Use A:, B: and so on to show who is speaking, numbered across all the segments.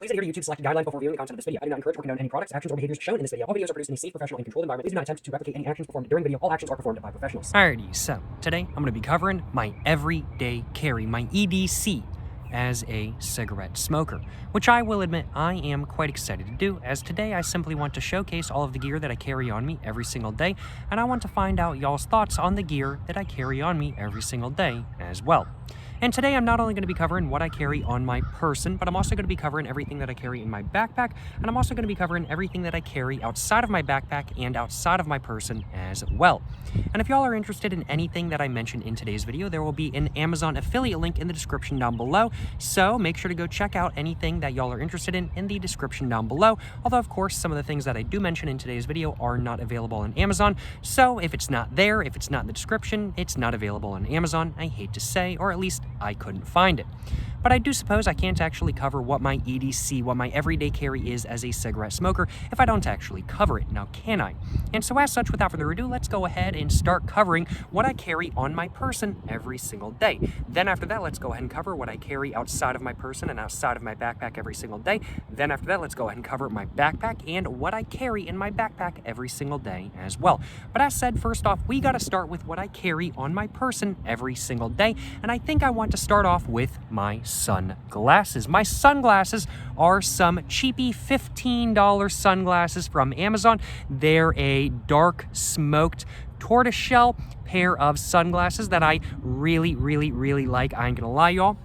A: Please adhere to YouTube's selected guidelines before viewing the content of this video. I do not encourage or condone any products, actions, or behaviors shown in this video. All videos are produced in a safe, professional, and controlled environment. Please do not attempt to replicate any actions performed during the video. All actions are performed by professionals.
B: Alrighty, so today I'm going to be covering my everyday carry, my EDC, as a cigarette smoker, which I will admit I am quite excited to do, as today I simply want to showcase all of the gear that I carry on me every single day, and I want to find out y'all's thoughts on the gear that I carry on me every single day as well. And today I'm not only going to be covering what I carry on my person, but I'm also going to be covering everything that I carry in my backpack, and I'm also going to be covering everything that I carry outside of my backpack and outside of my person as well. And if y'all are interested in anything that I mention in today's video, there will be an Amazon affiliate link in the description down below, so make sure to go check out anything that y'all are interested in the description down below. Although, of course, some of the things that I do mention in today's video are not available on Amazon, so if it's not there, if it's not in the description, it's not available on Amazon, I hate to say, or at least I couldn't find it. But I do suppose I can't actually cover what my EDC, what my everyday carry is as a cigarette smoker, if I don't actually cover it, now can I? And so as such, without further ado, let's go ahead and start covering what I carry on my person every single day. Then after that, let's go ahead and cover what I carry outside of my person and outside of my backpack every single day. Then after that, let's go ahead and cover my backpack and what I carry in my backpack every single day as well. But as said, first off, we got to start with what I carry on my person every single day, and I think I want to start off with my sunglasses. My sunglasses are some cheapy $15 sunglasses from Amazon. They're a dark smoked tortoiseshell pair of sunglasses that I really like. I ain't gonna lie, y'all.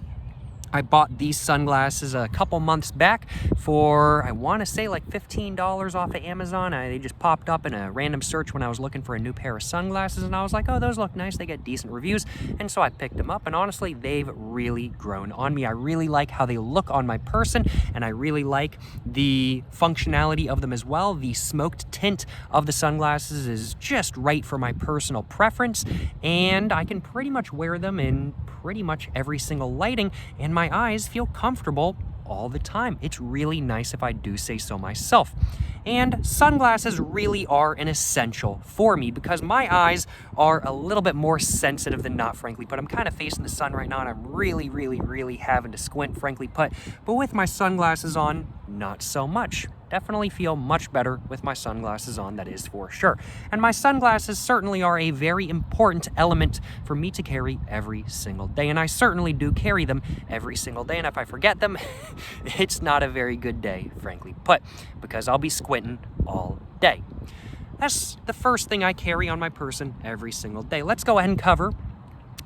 B: I bought these sunglasses a couple months back for, I want to say, like $15 off of Amazon. They just popped up in a random search when I was looking for a new pair of sunglasses, and I was like, oh, those look nice. They get decent reviews, and so I picked them up, and honestly, they've really grown on me. I really like how they look on my person, and I really like the functionality of them as well. The smoked tint of the sunglasses is just right for my personal preference, and I can pretty much wear them in pretty much every single lighting, and my eyes feel comfortable all the time. It's really nice if I do say so myself. And sunglasses really are an essential for me because my eyes are a little bit more sensitive than not, frankly put. I'm kind of facing the sun right now and I'm really having to squint, frankly put. But with my sunglasses on, not so much. Definitely feel much better with my sunglasses on, that is for sure. And my sunglasses certainly are a very important element for me to carry every single day. And I certainly do carry them every single day. And if I forget them, it's not a very good day, frankly put, because I'll be squinting all day. That's the first thing I carry on my person every single day. Let's go ahead and cover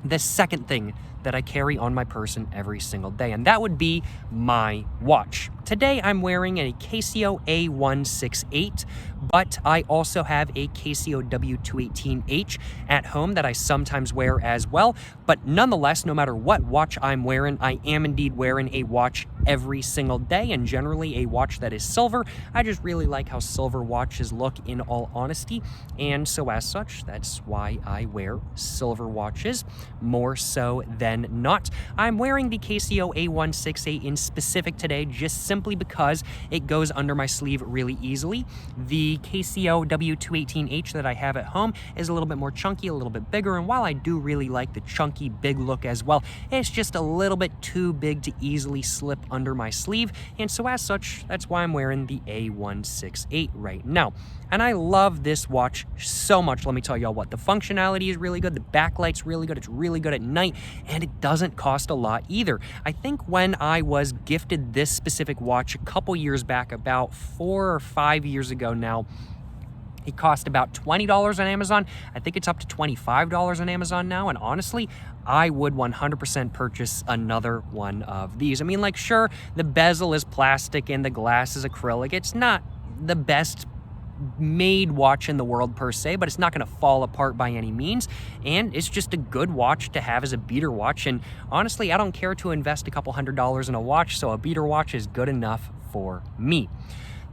B: the second thing that I carry on my person every single day, and that would be my watch. Today I'm wearing a Casio A168, but I also have a Casio W218H at home that I sometimes wear as well. But nonetheless, no matter what watch I'm wearing, I am indeed wearing a watch every single day, and generally a watch that is silver. I just really like how silver watches look, in all honesty, and so as such, that's why I wear silver watches more so than not. I'm wearing the Casio A168 in specific today just simply because it goes under my sleeve really easily. The Casio W218H that I have at home is a little bit more chunky, a little bit bigger, and while I do really like the chunky big look as well, it's just a little bit too big to easily slip under my sleeve, and so as such, that's why I'm wearing the A168 right now. And I love this watch so much, let me tell y'all what. The functionality is really good, the backlight's really good, it's really good at night, and it doesn't cost a lot either. I think when I was gifted this specific watch a couple years back, about 4 or 5 years ago now, it cost about $20 on Amazon. I think it's up to $25 on Amazon now, and honestly, I would 100% purchase another one of these. I mean, like, sure, the bezel is plastic and the glass is acrylic. It's not the best made watch in the world per se, but it's not going to fall apart by any means, and it's just a good watch to have as a beater watch. And honestly, I don't care to invest a couple $100s in a watch, so a beater watch is good enough for me.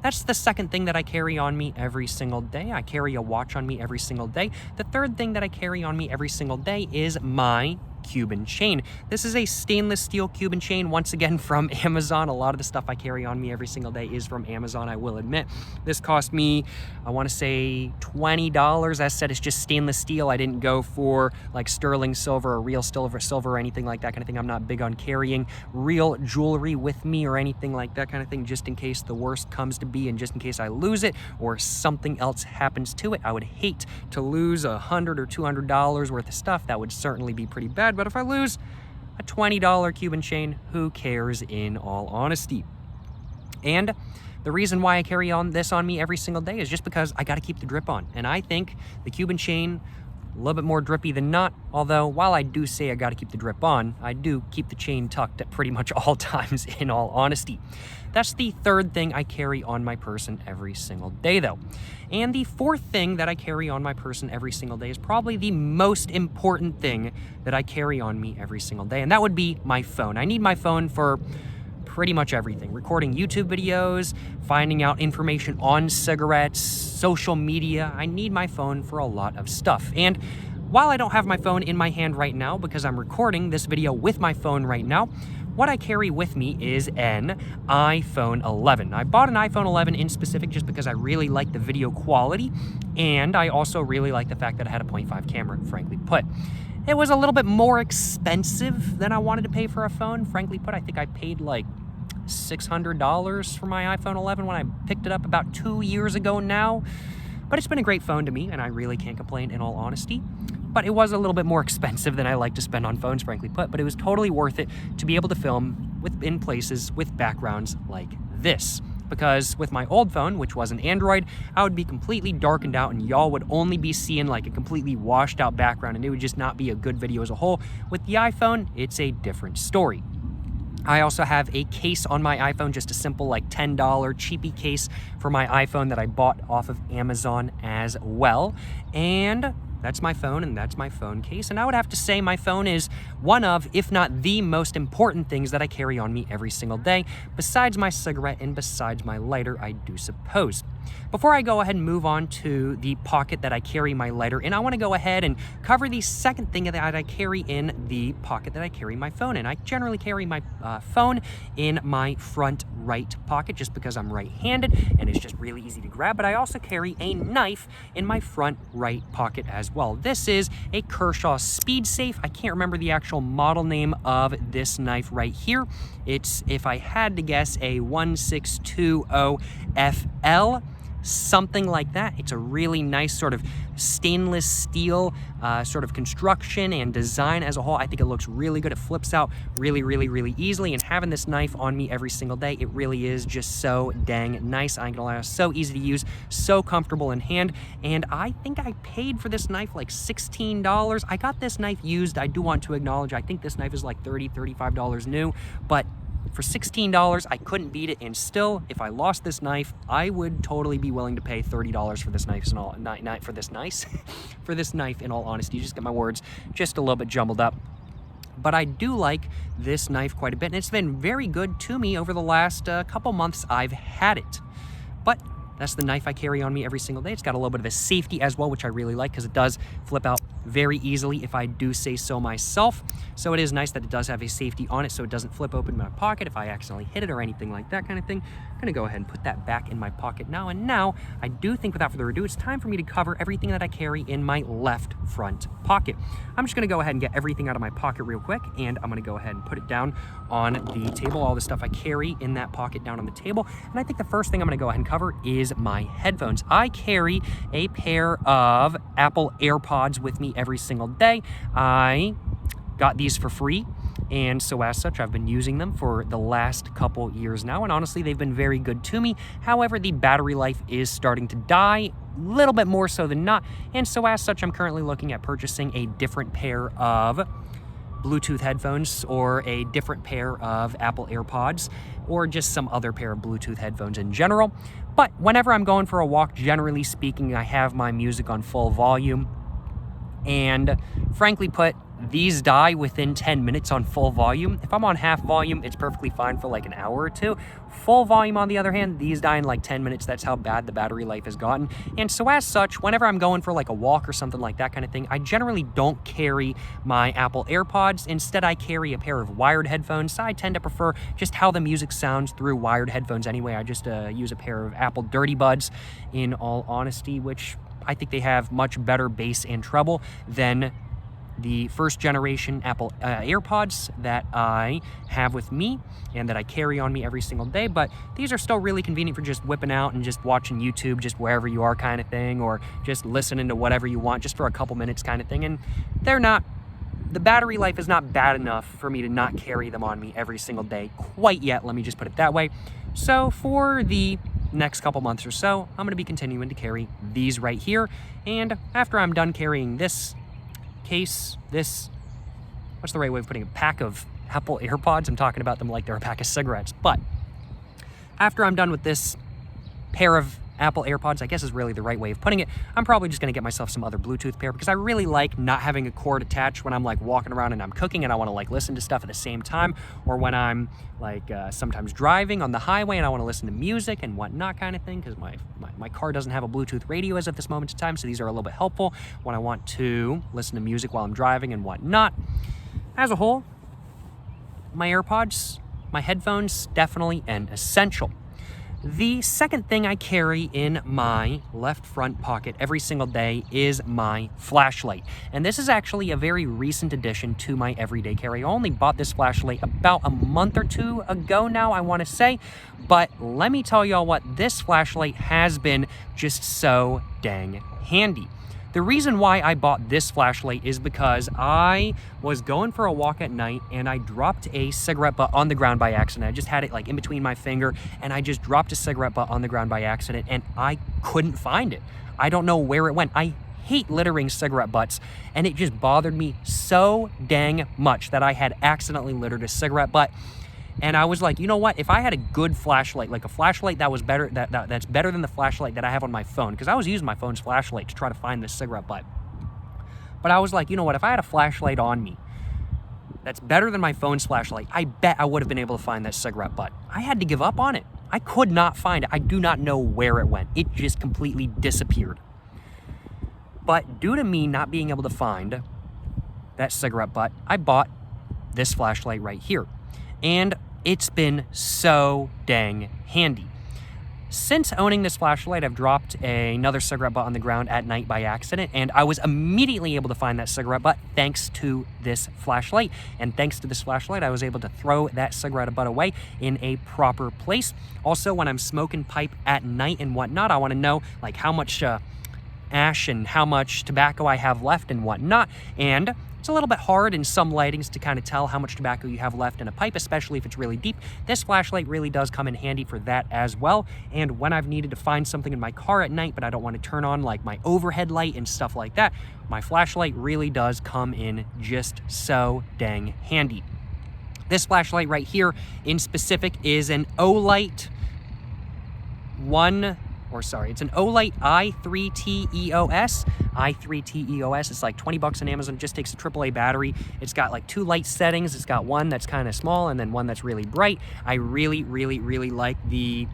B: That's the second thing that I carry on me every single day. I carry a watch on me every single day. The third thing that I carry on me every single day is my Cuban chain. This is a stainless steel Cuban chain, once again from Amazon. A lot of the stuff I carry on me every single day is from Amazon, I will admit. This cost me, I want to say $20. As I said, it's just stainless steel. I didn't go for like sterling silver or real silver or anything like that kind of thing. I'm not big on carrying real jewelry with me or anything like that kind of thing, just in case the worst comes to be and just in case I lose it or something else happens to it. I would hate to lose $100 or $200 worth of stuff. That would certainly be pretty bad. But if I lose a $20 Cuban chain, who cares, in all honesty? And the reason why I carry on this on me every single day is just because I got to keep the drip on. And I think the Cuban chain, a little bit more drippy than not, although while I do say I got to keep the drip on, I do keep the chain tucked at pretty much all times, in all honesty. That's the third thing I carry on my person every single day, though. And the fourth thing that I carry on my person every single day is probably the most important thing that I carry on me every single day, and that would be my phone. I need my phone for pretty much everything. Recording YouTube videos, finding out information on cigarettes, social media. I need my phone for a lot of stuff. And while I don't have my phone in my hand right now because I'm recording this video with my phone right now, what I carry with me is an iPhone 11. I bought an iPhone 11 in specific just because I really like the video quality, and I also really like the fact that it had a 0.5 camera, frankly put. It was a little bit more expensive than I wanted to pay for a phone, frankly put. I think I paid like $600 for my iPhone 11 when I picked it up about 2 years ago now. But it's been a great phone to me, and I really can't complain, in all honesty. But it was a little bit more expensive than I like to spend on phones, frankly put, but it was totally worth it to be able to film in places with backgrounds like this. Because with my old phone, which was an Android, I would be completely darkened out and y'all would only be seeing like a completely washed out background, and it would just not be a good video as a whole. With the iPhone, it's a different story. I also have a case on my iPhone, just a simple like $10 cheapy case for my iPhone that I bought off of Amazon as well. And that's my phone, and that's my phone case. And I would have to say my phone is one of, if not the most important things that I carry on me every single day, besides my cigarette and besides my lighter, I do suppose. Before I go ahead and move on to the pocket that I carry my lighter in, I want to go ahead and cover the second thing that I carry in the pocket that I carry my phone in. I generally carry my phone in my front right pocket just because I'm right-handed and it's just really easy to grab, but I also carry a knife in my front right pocket as well. This is a Kershaw Speed Safe. I can't remember the actual model name of this knife right here. It's, if I had to guess, a 1620 FL. Something like that. It's a really nice sort of stainless steel sort of construction and design as a whole. I think it looks really good. It flips out really easily, and having this knife on me every single day, it really is just so dang nice. I ain't gonna lie, so easy to use, so comfortable in hand, and I think I paid for this knife like $16. I got this knife used. I do want to acknowledge, I think this knife is like $30, $35 new, but for $16, I couldn't beat it, and still, if I lost this knife, I would totally be willing to pay $30 for this knife and all, for this knife, in all honesty. You just get my words just a little bit jumbled up. But I do like this knife quite a bit, and it's been very good to me over the last couple months I've had it. But that's the knife I carry on me every single day. It's got a little bit of a safety as well, which I really like because it does flip out very easily if I do say so myself. So it is nice that it does have a safety on it so it doesn't flip open in my pocket if I accidentally hit it or anything like that kind of thing. I'm gonna go ahead and put that back in my pocket now. And now I do think, without further ado, it's time for me to cover everything that I carry in my left front pocket. I'm just gonna go ahead and get everything out of my pocket real quick, and I'm gonna go ahead and put it down on the table, all the stuff I carry in that pocket down on the table. And I think the first thing I'm gonna go ahead and cover is my headphones. I carry a pair of Apple AirPods with me every single day. I got these for free, and so as such, I've been using them for the last couple years now, and honestly, they've been very good to me. However, the battery life is starting to die, a little bit more so than not, and so as such, I'm currently looking at purchasing a different pair of Bluetooth headphones or a different pair of Apple AirPods or just some other pair of Bluetooth headphones in general. But whenever I'm going for a walk, generally speaking, I have my music on full volume. And frankly put, these die within 10 minutes on full volume. If I'm on half volume, it's perfectly fine for like an hour or two. Full volume, on the other hand, these die in like 10 minutes. That's how bad the battery life has gotten. And so as such, whenever I'm going for like a walk or something like that kind of thing, I generally don't carry my Apple AirPods. Instead, I carry a pair of wired headphones. I tend to prefer just how the music sounds through wired headphones anyway. I just use a pair of Apple Dirty Buds, in all honesty, which I think they have much better bass and treble than the first generation Apple AirPods that I have with me and that I carry on me every single day. But these are still really convenient for just whipping out and just watching YouTube just wherever you are kind of thing, or just listening to whatever you want just for a couple minutes kind of thing. And the battery life is not bad enough for me to not carry them on me every single day quite yet, let me just put it that way. So for the next couple months or so, I'm going to be continuing to carry these right here. And after I'm done carrying this case, what's the right way of putting it, pack of Apple AirPods, I'm talking about them like they're a pack of cigarettes, but after I'm done with this pair of Apple AirPods, I guess is really the right way of putting it, I'm probably just going to get myself some other Bluetooth pair, because I really like not having a cord attached when I'm like walking around and I'm cooking and I want to like listen to stuff at the same time, or when I'm like sometimes driving on the highway and I want to listen to music and whatnot kind of thing, because my car doesn't have a Bluetooth radio as of this moment in time, so these are a little bit helpful when I want to listen to music while I'm driving and whatnot. As a whole, my AirPods, my headphones, definitely an essential. The second thing I carry in my left front pocket every single day is my flashlight. And this is actually a very recent addition to my everyday carry. I only bought this flashlight about a month or two ago now, I want to say. But let me tell y'all what, this flashlight has been just so dang handy. The reason why I bought this flashlight is because I was going for a walk at night and I dropped a cigarette butt on the ground by accident. I just had it like in between my finger and I just dropped a cigarette butt on the ground by accident and I couldn't find it. I don't know where it went. I hate littering cigarette butts, and it just bothered me so dang much that I had accidentally littered a cigarette butt. And I was like, you know what? If I had a good flashlight, like a flashlight that was better, that's better than the flashlight that I have on my phone, because I was using my phone's flashlight to try to find this cigarette butt. But I was like, you know what? If I had a flashlight on me that's better than my phone's flashlight, I bet I would have been able to find that cigarette butt. I had to give up on it. I could not find it. I do not know where it went. It just completely disappeared. But due to me not being able to find that cigarette butt, I bought this flashlight right here. And it's been so dang handy. Since owning this flashlight, I've dropped another cigarette butt on the ground at night by accident, and I was immediately able to find that cigarette butt thanks to this flashlight. And thanks to this flashlight, I was able to throw that cigarette butt away in a proper place. Also, when I'm smoking pipe at night and whatnot, I want to know like how much ash and how much tobacco I have left and whatnot. And it's a little bit hard in some lightings to kind of tell how much tobacco you have left in a pipe, especially if it's really deep. This flashlight really does come in handy for that as well. And when I've needed to find something in my car at night, but I don't want to turn on like my overhead light and stuff like that, my flashlight really does come in just so dang handy. This flashlight right here in specific is an Olight it's an Olight i3T EOS. i3T EOS, it's like 20 bucks on Amazon. It just takes a AAA battery. It's got like two light settings. It's got one that's kind of small and then one that's really bright. I really, really, really like the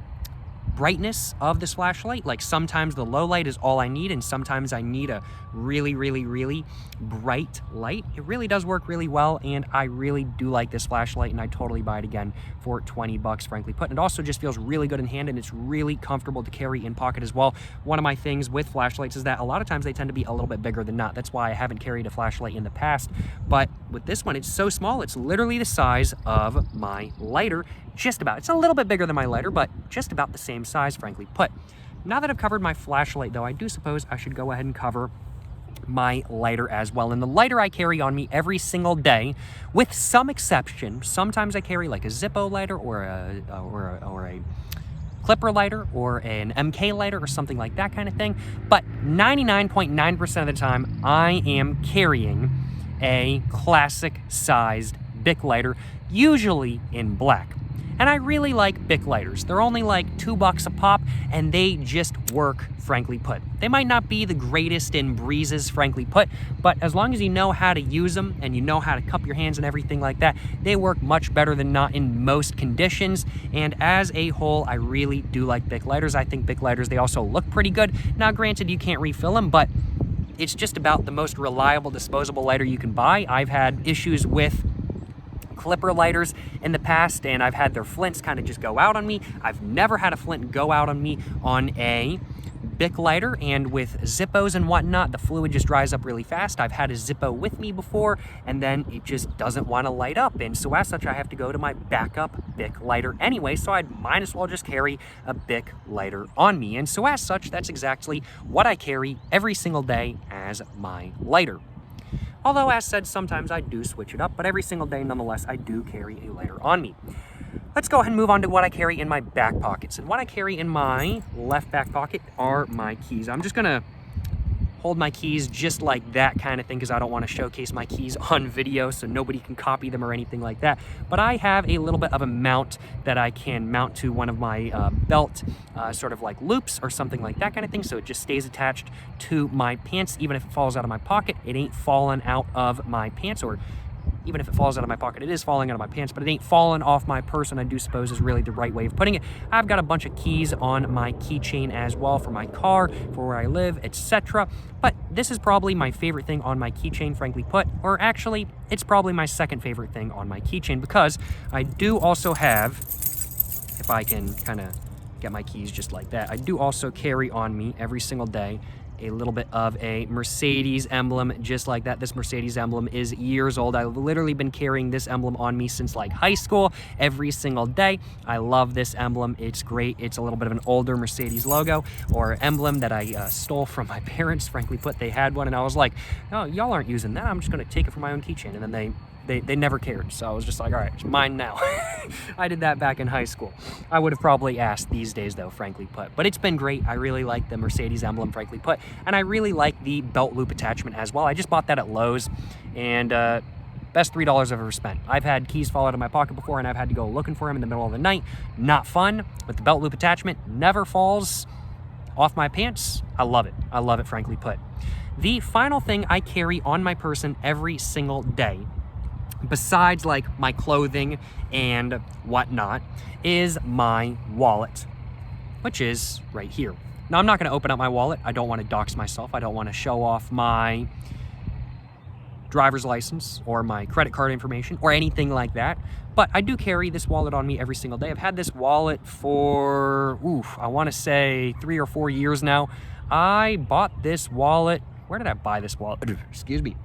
B: brightness of this flashlight. Like sometimes the low light is all I need, and sometimes I need a really, really, really bright light. It really does work really well, and I really do like this flashlight, and I totally buy it again for 20 bucks, frankly put. And it also just feels really good in hand, and it's really comfortable to carry in pocket as well. One of my things with flashlights is that a lot of times they tend to be a little bit bigger than not. That's why I haven't carried a flashlight in the past, but with this one, it's so small. It's literally the size of my lighter, just about. It's a little bit bigger than my lighter, but just about the same size, frankly put. Now that I've covered my flashlight, though, I do suppose I should go ahead and cover my lighter as well. And the lighter I carry on me every single day, with some exception. Sometimes I carry like a Zippo lighter or a clipper lighter or an MK lighter or something like that kind of thing. But 99.9% of the time, I am carrying a classic sized Bic lighter, usually in black. And I really like Bic lighters. They're only like $2 a pop, and they just work, frankly put. They might not be the greatest in breezes, frankly put, but as long as you know how to use them and you know how to cup your hands and everything like that, they work much better than not in most conditions. And as a whole, I really do like Bic lighters. I think Bic lighters, they also look pretty good. Now, granted, you can't refill them, but it's just about the most reliable disposable lighter you can buy. I've had issues with clipper lighters in the past, and I've had their flints kind of just go out on me. I've never had a flint go out on me on a Bic lighter, and with Zippos and whatnot, the fluid just dries up really fast. I've had a Zippo with me before, and then it just doesn't want to light up, and so as such, I have to go to my backup Bic lighter anyway, so I might as well just carry a Bic lighter on me, and so as such, that's exactly what I carry every single day as my lighter. Although, as said, sometimes I do switch it up, but every single day, nonetheless, I do carry a lighter on me. Let's go ahead and move on to what I carry in my back pockets. And what I carry in my left back pocket are my keys. I'm just gonna hold my keys just like that kind of thing because I don't want to showcase my keys on video so nobody can copy them or anything like that. But I have a little bit of a mount that I can mount to one of my belt sort of like loops or something like that kind of thing, so it just stays attached to my pants. Even if it falls out of my pocket, it ain't falling out of my pants, or even if it falls out of my pocket, it is falling out of my pants, but it ain't falling off my person, I do suppose is really the right way of putting it. I've got a bunch of keys on my keychain as well for my car, for where I live, etc. But this is probably my favorite thing on my keychain, frankly put, or actually, it's probably my second favorite thing on my keychain because I do also have, if I can kind of get my keys just like that, I do also carry on me every single day a little bit of a Mercedes emblem just like that. This Mercedes emblem is years old. I've literally been carrying this emblem on me since like high school every single day. I love this emblem. It's great. It's a little bit of an older Mercedes logo or emblem that I stole from my parents. Frankly put, they had one and I was like, oh, y'all aren't using that. I'm just going to take it for my own keychain. And then they never cared. So I was just like, all right, it's mine now. I did that back in high school. I would have probably asked these days though, frankly put. But it's been great. I really like the Mercedes emblem, frankly put. And I really like the belt loop attachment as well. I just bought that at Lowe's and best $3 I've ever spent. I've had keys fall out of my pocket before and I've had to go looking for them in the middle of the night. Not fun, but the belt loop attachment never falls off my pants. I love it. I love it, frankly put. The final thing I carry on my person every single day, besides like my clothing and whatnot, is my wallet, which is right here. Now, I'm not going to open up my wallet. I don't want to dox myself. I don't want to show off my driver's license or my credit card information or anything like that. But I do carry this wallet on me every single day. I've had this wallet for, I want to say 3 or 4 years now. I bought this wallet. Where did I buy this wallet? Excuse me.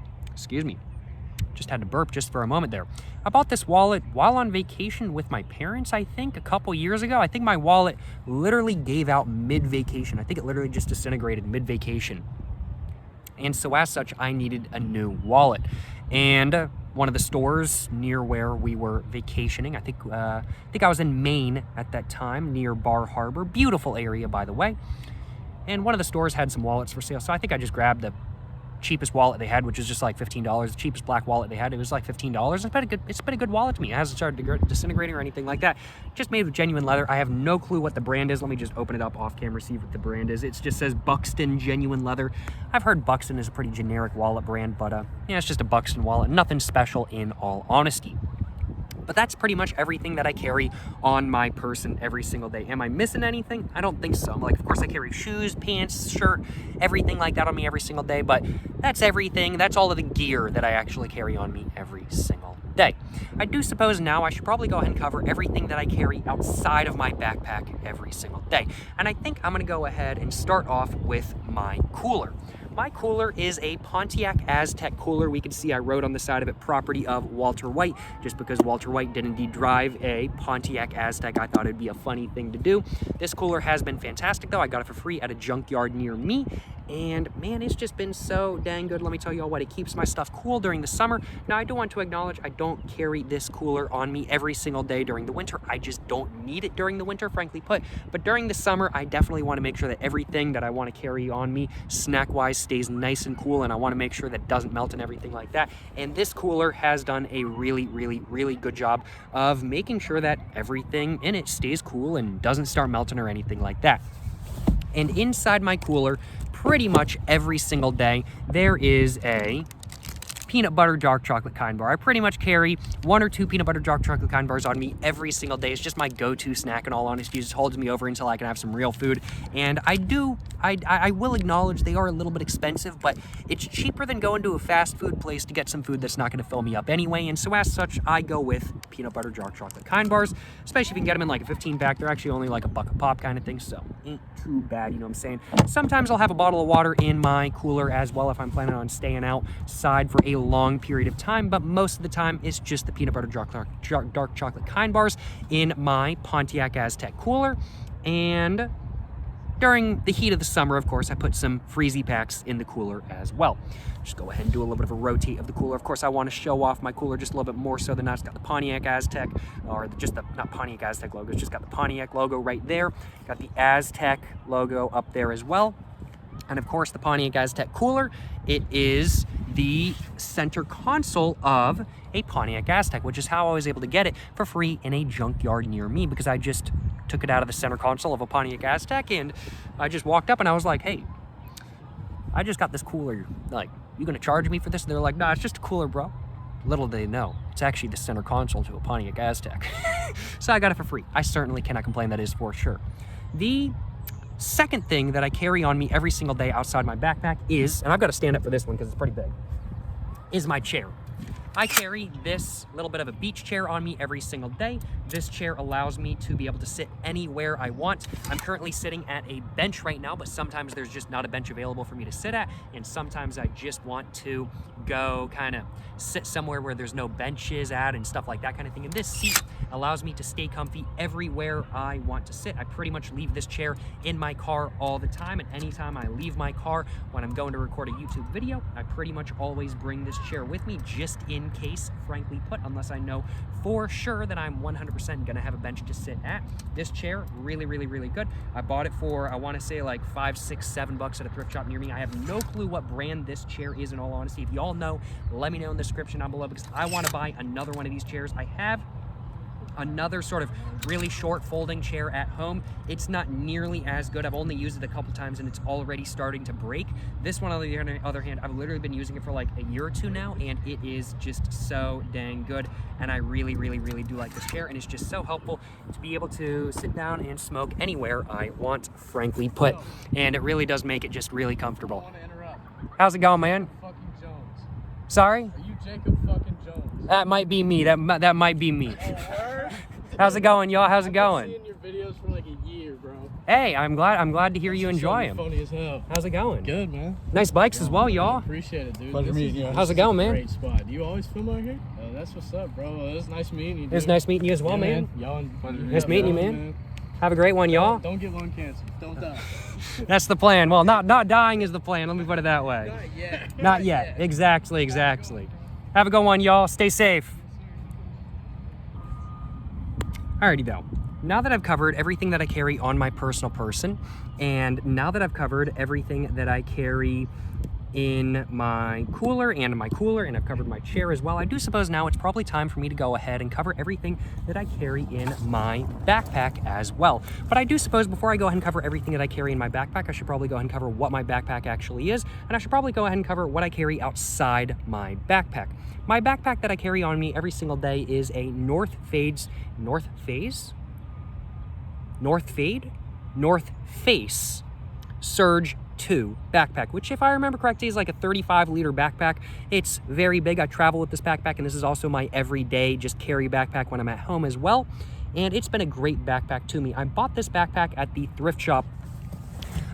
B: Just had to burp just for a moment there. I bought this wallet while on vacation with my parents, I think, a couple years ago. I think my wallet literally gave out mid-vacation. I think it literally just disintegrated mid-vacation. And so as such, I needed a new wallet. And one of the stores near where we were vacationing, I think I was in Maine at that time, near Bar Harbor. Beautiful area, by the way. And one of the stores had some wallets for sale. So I think I just grabbed the cheapest wallet they had, which is just like $15. The cheapest black wallet they had, it was like $15. It's been a good wallet to me. It hasn't started disintegrating or anything like that. Just made with genuine leather. I have no clue what the brand is. Let me just open it up off camera, see what the brand is. It just says Buxton Genuine Leather. I've heard Buxton is a pretty generic wallet brand, but yeah, it's just a Buxton wallet. Nothing special in all honesty. But that's pretty much everything that I carry on my person every single day. Am I missing anything? I don't think so. Like, of course, I carry shoes, pants, shirt, everything like that on me every single day, but that's everything. That's all of the gear that I actually carry on me every single day. I do suppose now I should probably go ahead and cover everything that I carry outside of my backpack every single day. And I think I'm gonna go ahead and start off with my cooler. My cooler is a Pontiac Aztec cooler. We can see I wrote on the side of it, property of Walter White, just because Walter White did indeed drive a Pontiac Aztec. I thought it'd be a funny thing to do. This cooler has been fantastic though. I got it for free at a junkyard near me, And man, it's just been so dang good. Let me tell you all what, it keeps my stuff cool during the summer. Now, I do want to acknowledge I don't carry this cooler on me every single day during the winter. I just don't need it during the winter, frankly put. But during the summer, I definitely want to make sure that everything that I want to carry on me, snack-wise, stays nice and cool, and I want to make sure that it doesn't melt and everything like that. And this cooler has done a really, really, really good job of making sure that everything in it stays cool and doesn't start melting or anything like that. And inside my cooler, pretty much every single day, there is a peanut butter dark chocolate kind bar. I pretty much carry 1 or 2 peanut butter dark chocolate kind bars on me every single day. It's just my go-to snack, in all honesty. It just holds me over until I can have some real food. And I will acknowledge they are a little bit expensive, but it's cheaper than going to a fast food place to get some food that's not going to fill me up anyway. And so as such, I go with peanut butter dark chocolate kind bars, especially if you can get them in like a 15-pack. They're actually only like a buck a pop kind of thing, so ain't too bad, you know what I'm saying? Sometimes I'll have a bottle of water in my cooler as well if I'm planning on staying outside for a long period of time, but most of the time it's just the peanut butter dark chocolate kind bars in my Pontiac Aztec cooler. And during the heat of the summer, of course, I put some freezy packs in the cooler as well. Just go ahead and do a little bit of a rotate of the cooler. Of course, I want to show off my cooler just a little bit more so than that. It's got the Pontiac Aztec, or just the, not Pontiac Aztec logo, it's just got the Pontiac logo right there. Got the Aztec logo up there as well. And of course, the Pontiac Aztec cooler, it is the center console of a Pontiac Aztec, which is how I was able to get it for free in a junkyard near me, because I just took it out of the center console of a Pontiac Aztec, and I just walked up and I was like, hey, I just got this cooler. Like, you gonna charge me for this? And they're like, nah, it's just a cooler, bro. Little did they know, it's actually the center console to a Pontiac Aztec. So I got it for free. I certainly cannot complain, that is for sure. The second thing that I carry on me every single day outside my backpack is, and I've got to stand up for this one because it's pretty big, is my chair. I carry this little bit of a beach chair on me every single day. This chair allows me to be able to sit anywhere I want. I'm currently sitting at a bench right now, but sometimes there's just not a bench available for me to sit at, and sometimes I just want to go kind of sit somewhere where there's no benches at and stuff like that kind of thing. And this seat allows me to stay comfy everywhere I want to sit. I pretty much leave this chair in my car all the time, and anytime I leave my car when I'm going to record a YouTube video, I pretty much always bring this chair with me just in case, frankly put, unless I know for sure that I'm 100% gonna have a bench to sit at. This chair, really, really, really good. I bought it for, I wanna say like $5, $6, $7 at a thrift shop near me. I have no clue what brand this chair is, in all honesty. If y'all know, let me know in the description down below, because I wanna buy another one of these chairs. I have another sort of really short folding chair at home. It's not nearly as good. I've only used it a couple times and it's already starting to break. This one, on the other hand, I've literally been using it for like a year or two now, and it is just so dang good. And I really, really, really do like this chair, and it's just so helpful to be able to sit down and smoke anywhere I want, frankly put. And it really does make it just really comfortable.
C: I want to interrupt.
B: How's it going, man?
C: Fucking Jones.
B: Sorry?
C: Are you Jacob fucking Jones?
B: That might be me. That might be me. How's it going, y'all? How's it going?
C: I've been seeing your videos for like a year, bro.
B: Hey, I'm glad to hear you enjoy them.
C: Funny as hell.
B: How's it going?
C: Good, man.
B: Nice bikes as well, y'all.
C: Appreciate it, dude.
D: Pleasure meeting you.
B: How's it going, man?
C: Great spot. Do you always film out here? Oh, that's what's up, bro. It's nice meeting you, dude.
B: It's nice meeting you as well,
C: Yeah,
B: man.
C: Y'all,
B: Nice meeting you, man. Have a great one, y'all.
C: Don't get lung cancer. Don't die.
B: That's the plan. Well, not dying is the plan. Let me put it that way.
C: Not yet.
B: Not yet. Exactly. Have a good one, y'all. Stay safe. Alrighty, though. Now that I've covered everything that I carry on my personal person, and now that I've covered everything that I carry in my cooler, and I've covered my chair as well, I do suppose now it's probably time for me to go ahead and cover everything that I carry in my backpack as well. But I do suppose before I go ahead and cover everything that I carry in my backpack, I should probably go ahead and cover what my backpack actually is, and I should probably go ahead and cover what I carry outside my backpack. My backpack that I carry on me every single day is a North Face Surge 2 backpack, which, if I remember correctly, is like a 35-liter backpack. It's very big. I travel with this backpack, and this is also my everyday just carry backpack when I'm at home as well. And it's been a great backpack to me. I bought this backpack at the thrift shop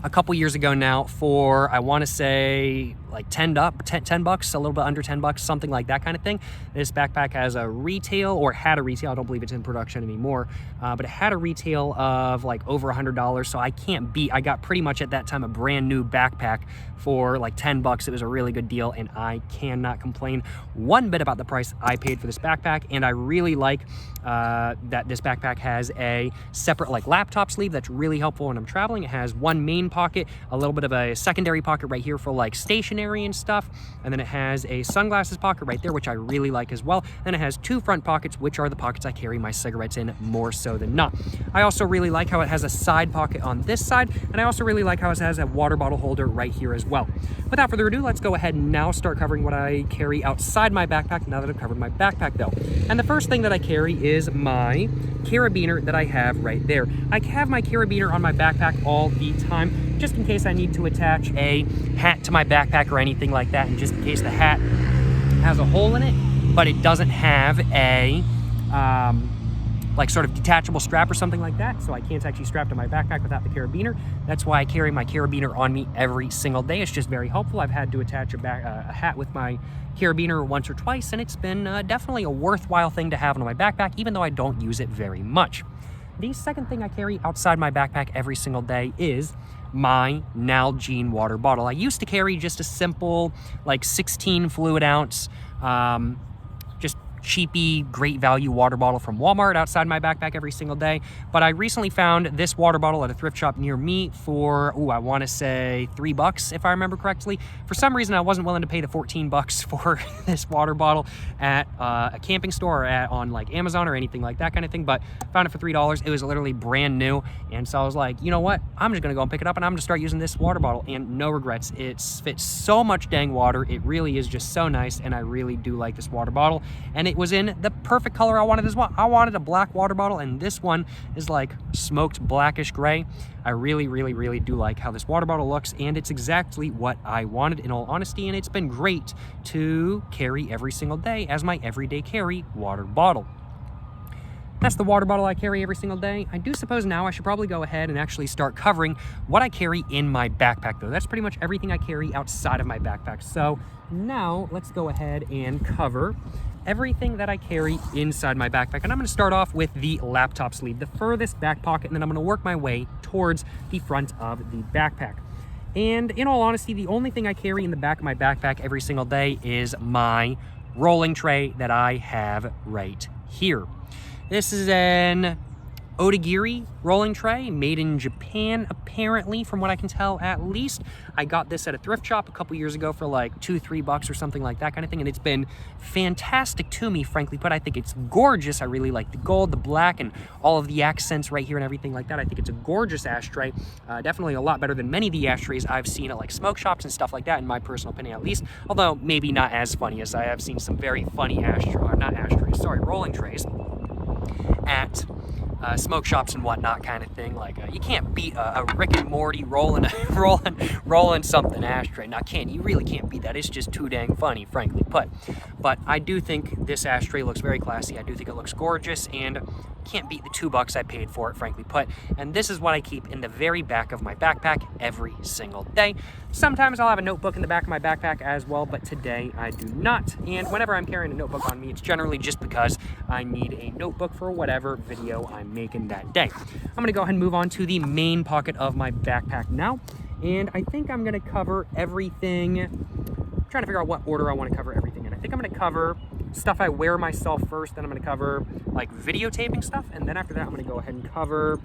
B: a couple years ago now for, I want to say, like 10 bucks, a little bit under 10 bucks, something like that kind of thing. This backpack has a retail, or had a retail, I don't believe it's in production anymore, but it had a retail of like over $100. So I can't beat, I got pretty much at that time a brand new backpack for like 10 bucks. It was a really good deal, and I cannot complain one bit about the price I paid for this backpack. And I really like that this backpack has a separate like laptop sleeve that's really helpful when I'm traveling. It has one main pocket, a little bit of a secondary pocket right here for like stationery and stuff, and then it has a sunglasses pocket right there, which I really like as well. Then it has two front pockets, which are the pockets I carry my cigarettes in more so than not. I also really like how it has a side pocket on this side, and I also really like how it has a water bottle holder right here as well. Without further ado, let's go ahead and now start covering what I carry outside my backpack now that I've covered my backpack though. And the first thing that I carry is my carabiner that I have right there. I have my carabiner on my backpack all the time, just in case I need to attach a hat to my backpack or anything like that, and just in case the hat has a hole in it, but it doesn't have a like sort of detachable strap or something like that, so I can't actually strap to my backpack without the carabiner. That's why I carry my carabiner on me every single day. It's just very helpful. I've had to attach a hat with my carabiner once or twice, and it's been definitely a worthwhile thing to have on my backpack, even though I don't use it very much. The second thing I carry outside my backpack every single day is my Nalgene water bottle. I used to carry just a simple like 16 fluid ounce just cheapy, great value water bottle from Walmart outside my backpack every single day. But I recently found this water bottle at a thrift shop near me for, I want to say $3 if I remember correctly. For some reason, I wasn't willing to pay the $14 for this water bottle at a camping store or on like Amazon or anything like that kind of thing, but found it for $3. It was literally brand new. And so I was like, you know what? I'm just going to go and pick it up, and I'm going to start using this water bottle, and no regrets. It fits so much dang water. It really is just so nice, and I really do like this water bottle. And it was in the perfect color I wanted as well. I wanted a black water bottle, and this one is like smoked blackish gray. I really, really, really do like how this water bottle looks, and it's exactly what I wanted in all honesty, and it's been great to carry every single day as my everyday carry water bottle. That's the water bottle I carry every single day. I do suppose now I should probably go ahead and actually start covering what I carry in my backpack though. That's pretty much everything I carry outside of my backpack. So now let's go ahead and cover everything that I carry inside my backpack. And I'm gonna start off with the laptop sleeve, the furthest back pocket, and then I'm gonna work my way towards the front of the backpack. And in all honesty, the only thing I carry in the back of my backpack every single day is my rolling tray that I have right here. This is an Odagiri rolling tray made in Japan, apparently, from what I can tell at least. I got this at a thrift shop a couple years ago for like $2-3 or something like that kind of thing, and it's been fantastic to me, frankly put. I think it's gorgeous. I really like the gold, the black, and all of the accents right here and everything like that. I think it's a gorgeous ashtray. Definitely a lot better than many of the ashtrays I've seen at like smoke shops and stuff like that, in my personal opinion at least, although maybe not as funny, as I have seen some very funny rolling trays at smoke shops and whatnot kind of thing. Like you can't beat a Rick and Morty rolling something ashtray. Now you really can't beat that. It's just too dang funny, frankly put. But I do think this ashtray looks very classy. I do think it looks gorgeous, and can't beat the $2 I paid for it, frankly put. And this is what I keep in the very back of my backpack every single day. Sometimes I'll have a notebook in the back of my backpack as well, but today I do not. And whenever I'm carrying a notebook on me, it's generally just because I need a notebook for whatever video I'm making that day. I'm gonna go ahead and move on to the main pocket of my backpack now. And I think I'm gonna cover everything. I'm trying to figure out what order I want to cover everything in. I think I'm gonna cover stuff I wear myself first, then I'm gonna cover like videotaping stuff, and then after that I'm gonna go ahead and cover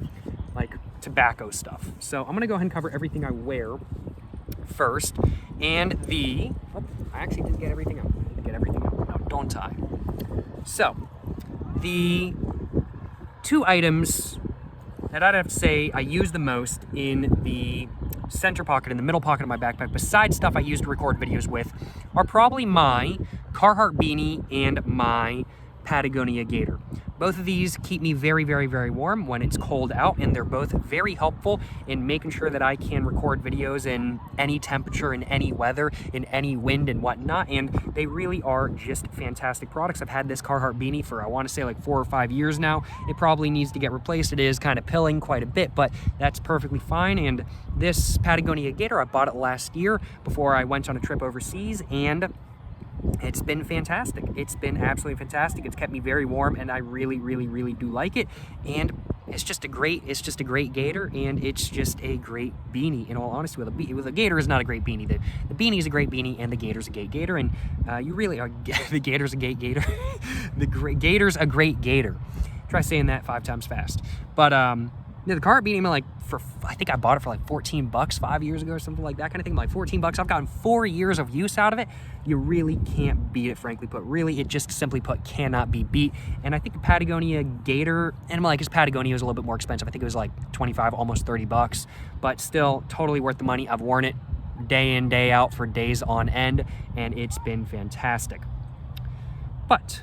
B: like tobacco stuff. So I'm gonna go ahead and cover everything I wear first. And I actually didn't get everything out. I didn't get everything out. Now, don't I? So the two items that I'd have to say I use the most in the center pocket, in the middle pocket of my backpack, besides stuff I use to record videos with, are probably my Carhartt beanie and my Patagonia gator. Both of these keep me very, very, very warm when it's cold out, and they're both very helpful in making sure that I can record videos in any temperature, in any weather, in any wind and whatnot, and they really are just fantastic products. I've had this Carhartt beanie for, I want to say, like 4 or 5 years now. It probably needs to get replaced. It is kind of pilling quite a bit, but that's perfectly fine. And this Patagonia Gator, I bought it last year before I went on a trip overseas, and it's been fantastic. It's been absolutely fantastic. It's kept me very warm, and I really, really, really do like it. And it's just a great gator, and it's just a great beanie. In all honesty, with a gator is not a great beanie. The beanie is a great beanie, and the gator's a great gator. And you really are. The gator's a great gator. Gator's a great gator. Try saying that 5 times fast. But yeah, the Carhartt beanie, I think I bought it for like $14 5 years ago or something like that kind of thing. Like $14. I've gotten 4 years of use out of it. You really can't beat it, frankly put. Really, it just simply put cannot be beat. And I think the Patagonia Gator, and his Patagonia was a little bit more expensive. I think it was like 25, almost $30, but still totally worth the money. I've worn it day in, day out for days on end, and it's been fantastic. But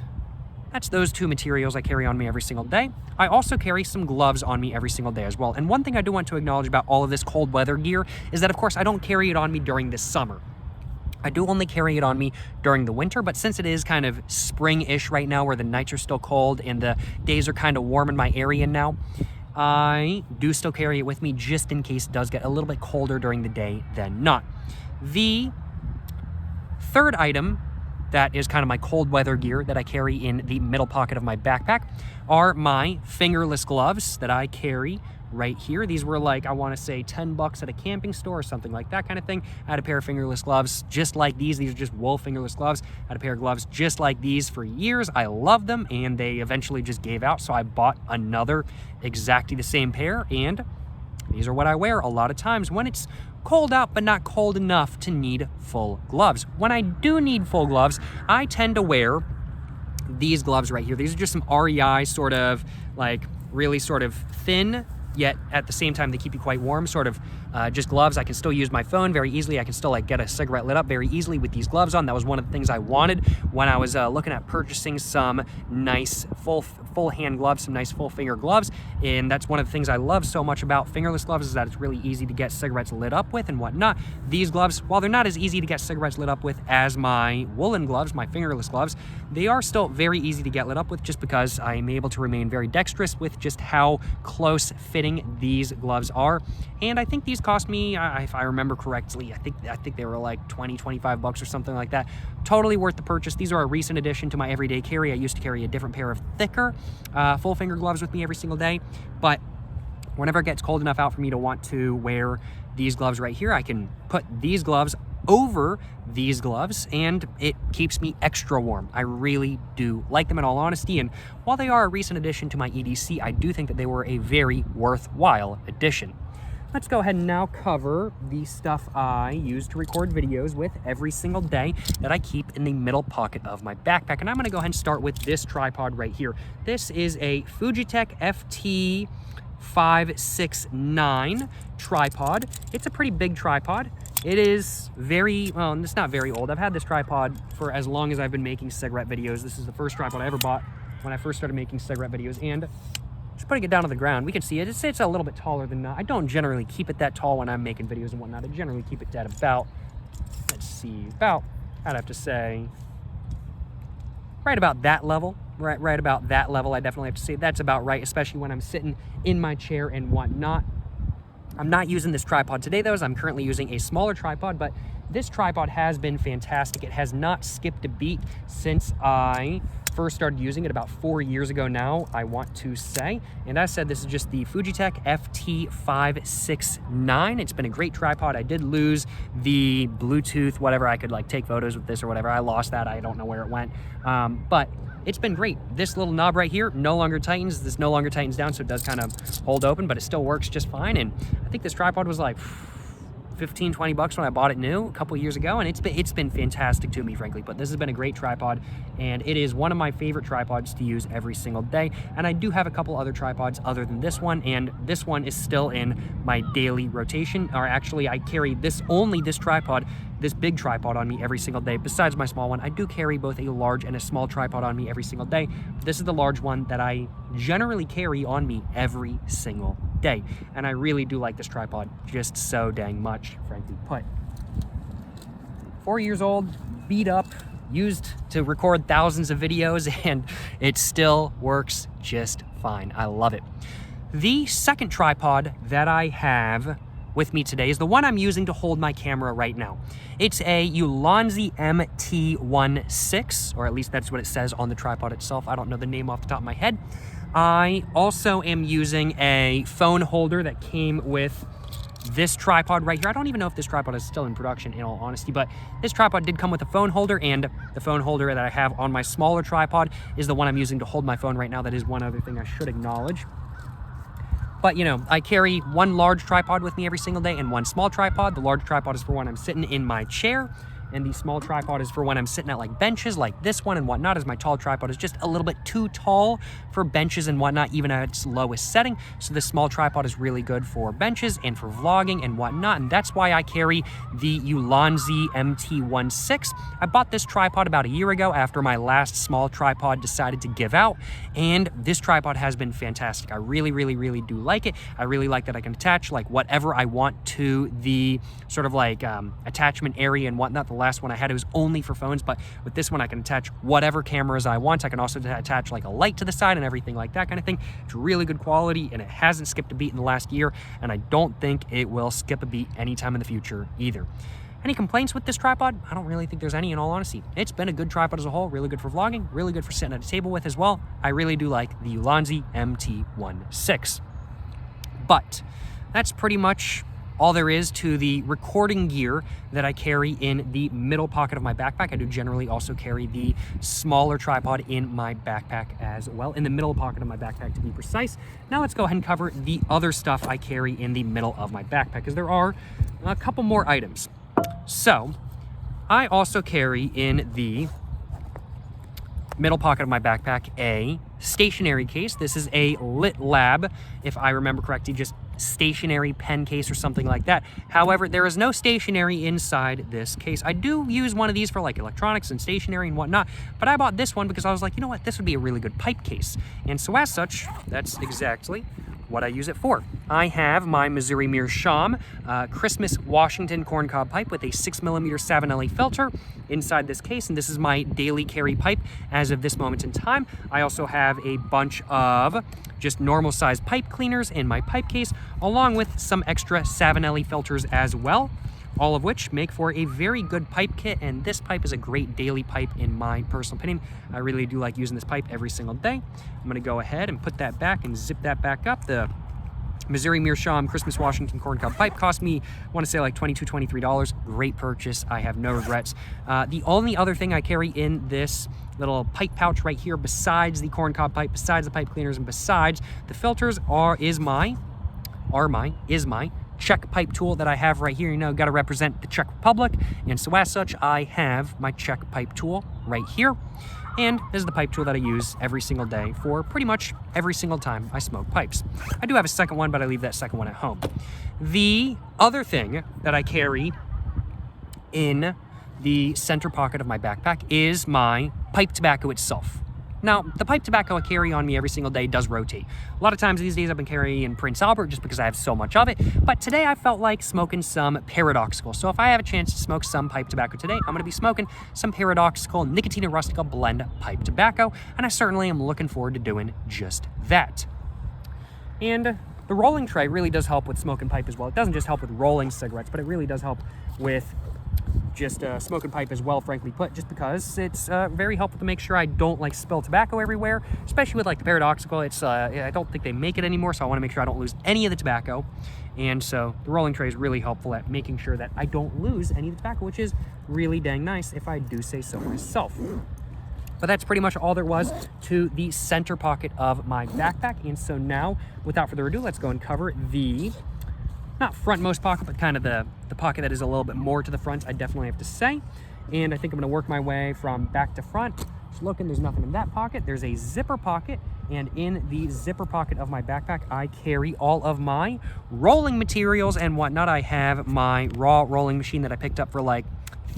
B: that's those 2 materials I carry on me every single day. I also carry some gloves on me every single day as well. And one thing I do want to acknowledge about all of this cold weather gear is that, of course, I don't carry it on me during the summer. I do only carry it on me during the winter, but since it is kind of spring-ish right now where the nights are still cold and the days are kind of warm in my area now, I do still carry it with me just in case it does get a little bit colder during the day than not. The third item that is kind of my cold weather gear that I carry in the middle pocket of my backpack are my fingerless gloves that I carry right here. These were like, I want to say $10 at a camping store or something like that kind of thing. I had a pair of fingerless gloves just like these. These are just wool fingerless gloves. I had a pair of gloves just like these for years. I loved them, and they eventually just gave out, so I bought another exactly the same pair, and these are what I wear a lot of times when it's cold out but not cold enough to need full gloves. When I do need full gloves, I tend to wear these gloves right here. These are just some REI sort of like really sort of thin, yet at the same time they keep you quite warm, sort of just gloves. I can still use my phone very easily. I can still like get a cigarette lit up very easily with these gloves on. That was one of the things I wanted when I was looking at purchasing some nice full hand gloves, some nice full finger gloves. And that's one of the things I love so much about fingerless gloves, is that it's really easy to get cigarettes lit up with and whatnot. These gloves, while they're not as easy to get cigarettes lit up with as my woolen gloves, my fingerless gloves, they are still very easy to get lit up with, just because I am able to remain very dexterous with just how close fitting these gloves are. And I think these cost me, if I remember correctly, I think they were like $20-25 or something like that. Totally worth the purchase. These are a recent addition to my everyday carry. I used to carry a different pair of thicker full finger gloves with me every single day, but whenever it gets cold enough out for me to want to wear these gloves right here, I can put these gloves over these gloves, and it keeps me extra warm. I really do like them, in all honesty, and while they are a recent addition to my EDC, I do think that they were a very worthwhile addition. Let's go ahead and now cover the stuff I use to record videos with every single day that I keep in the middle pocket of my backpack. And I'm gonna go ahead and start with this tripod right here. This is a Fujitec FT569 tripod. It's a pretty big tripod. It is very, well, it's not very old. I've had this tripod for as long as I've been making cigarette videos. This is the first tripod I ever bought when I first started making cigarette videos, and just putting it down on the ground, we can see it. It's a little bit taller than I don't generally keep it that tall when I'm making videos and whatnot. I generally keep it at about, let's see, about, I'd have to say, right about that level. Right about that level, I definitely have to say that's about right, especially when I'm sitting in my chair and whatnot. I'm not using this tripod today, though, as I'm currently using a smaller tripod, but this tripod has been fantastic. It has not skipped a beat since I first started using it about 4 years ago now, I want to say. And as I said, this is just the Fujitec FT569. It's been a great tripod. I did lose the Bluetooth, whatever, I could like take photos with this or whatever. I lost that. I don't know where it went. But it's been great. This little knob right here no longer tightens. This no longer tightens down, so it does kind of hold open, but it still works just fine. And I think this tripod was like $15-20 when I bought it new a couple years ago, and it's been fantastic to me, frankly. But this has been a great tripod, and it is one of my favorite tripods to use every single day. And I do have a couple other tripods other than this one, and this one is still in my daily rotation. Or actually, I carry this tripod this big tripod on me every single day. Besides my small one, I do carry both a large and a small tripod on me every single day. This is the large one that I generally carry on me every single day. And I really do like this tripod just so dang much, frankly put. 4 years old, beat up, used to record thousands of videos, and it still works just fine. I love it. The second tripod that I have with me today is the one I'm using to hold my camera right now. It's a Ulanzi MT16, or at least that's what it says on the tripod itself. I don't know the name off the top of my head. I also am using a phone holder that came with this tripod right here. I don't even know if this tripod is still in production, in all honesty, but this tripod did come with a phone holder, and the phone holder that I have on my smaller tripod is the one I'm using to hold my phone right now. That is one other thing I should acknowledge. But, you know, I carry one large tripod with me every single day and one small tripod. The large tripod is for when I'm sitting in my chair, and the small tripod is for when I'm sitting at like benches like this one and whatnot, as my tall tripod is just a little bit too tall for benches and whatnot, even at its lowest setting. So this small tripod is really good for benches and for vlogging and whatnot, and that's why I carry the Ulanzi MT16. I bought this tripod about a year ago after my last small tripod decided to give out, and this tripod has been fantastic. I really, really, really do like it. I really like that I can attach like whatever I want to the sort of like attachment area and whatnot. The last one I had, it was only for phones, but with this one I can attach whatever cameras I want. I can also attach like a light to the side and everything like that kind of thing. It's really good quality, and it hasn't skipped a beat in the last year, and I don't think it will skip a beat anytime in the future either. Any complaints with this tripod? I don't really think there's any, in all honesty. It's been a good tripod as a whole, really good for vlogging, really good for sitting at a table with as well. I really do like the Ulanzi MT16. But that's pretty much all there is to the recording gear that I carry in the middle pocket of my backpack. I do generally also carry the smaller tripod in my backpack as well, in the middle pocket of my backpack to be precise. Now let's go ahead and cover the other stuff I carry in the middle of my backpack, because there are a couple more items. So I also carry in the middle pocket of my backpack a stationary case. This is a Lit Lab, if I remember correctly, just stationary pen case or something like that. However, there is no stationery inside this case. I do use one of these for like electronics and stationery and whatnot, but I bought this one because I was like, you know what, this would be a really good pipe case. And so as such, that's exactly what I use it for. I have my Missouri Meerschaum Christmas Washington corncob pipe with a 6mm Savinelli filter inside this case, and this is my daily carry pipe as of this moment in time. I also have a bunch of just normal sized pipe cleaners in my pipe case, along with some extra Savinelli filters as well, all of which make for a very good pipe kit, and this pipe is a great daily pipe in my personal opinion. I really do like using this pipe every single day. I'm gonna go ahead and put that back and zip that back up. The Missouri Meerschaum Christmas Washington corncob pipe cost me, I want to say like $22, $23. Great purchase. I have no regrets. The only other thing I carry in this little pipe pouch right here, besides the corncob pipe, besides the pipe cleaners, and besides the filters, is my Czech pipe tool that I have right here. You know, got to represent the Czech Republic, and so as such, I have my Czech pipe tool right here. And this is the pipe tool that I use every single day for pretty much every single time I smoke pipes. I do have a second one, but I leave that second one at home. The other thing that I carry in the center pocket of my backpack is my pipe tobacco itself. Now, the pipe tobacco I carry on me every single day does rotate. A lot of times these days I've been carrying Prince Albert just because I have so much of it, but today I felt like smoking some Paradoxical. So if I have a chance to smoke some pipe tobacco today, I'm gonna be smoking some Paradoxical Nicotina Rustica Blend pipe tobacco, and I certainly am looking forward to doing just that. And the rolling tray really does help with smoking pipe as well. It doesn't just help with rolling cigarettes, but it really does help with just smoking pipe as well, frankly put, just because it's very helpful to make sure I don't like spill tobacco everywhere, especially with like the Paradoxical. It's I don't think they make it anymore, so I want to make sure I don't lose any of the tobacco. And so the rolling tray is really helpful at making sure that I don't lose any of the tobacco, which is really dang nice if I do say so myself. But that's pretty much all there was to the center pocket of my backpack. And so now, without further ado, let's go and cover the, not frontmost pocket, but kind of the pocket that is a little bit more to the front, I definitely have to say. And I think I'm gonna work my way from back to front. Just looking, there's nothing in that pocket. There's a zipper pocket, and in the zipper pocket of my backpack, I carry all of my rolling materials and whatnot. I have my raw rolling machine that I picked up for like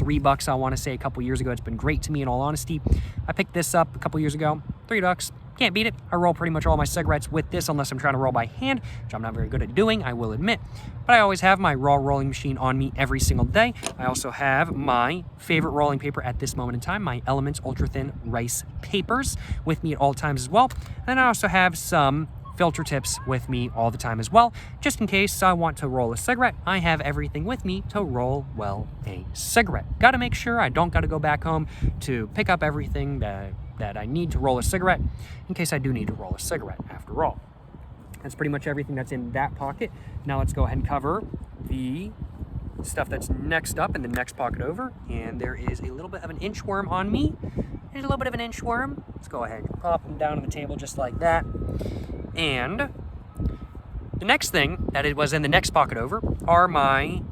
B: $3, I want to say, a couple years ago. It's been great to me, in all honesty. I picked this up a couple years ago, $3. Can't beat it. I roll pretty much all my cigarettes with this unless I'm trying to roll by hand, which I'm not very good at doing, I will admit. But I always have my raw rolling machine on me every single day. I also have my favorite rolling paper at this moment in time, my Elements Ultra Thin Rice Papers, with me at all times as well. And I also have some filter tips with me all the time as well. Just in case I want to roll a cigarette, I have everything with me to roll, well, a cigarette. Got to make sure I don't got to go back home to pick up everything that I need to roll a cigarette, in case I do need to roll a cigarette after all. That's pretty much everything that's in that pocket. Now let's go ahead and cover the stuff that's next up in the next pocket over. And there is a little bit of an inchworm on me. There's a little bit of an inchworm. Let's go ahead and pop them down on the table just like that. And the next thing that it was in the next pocket over are my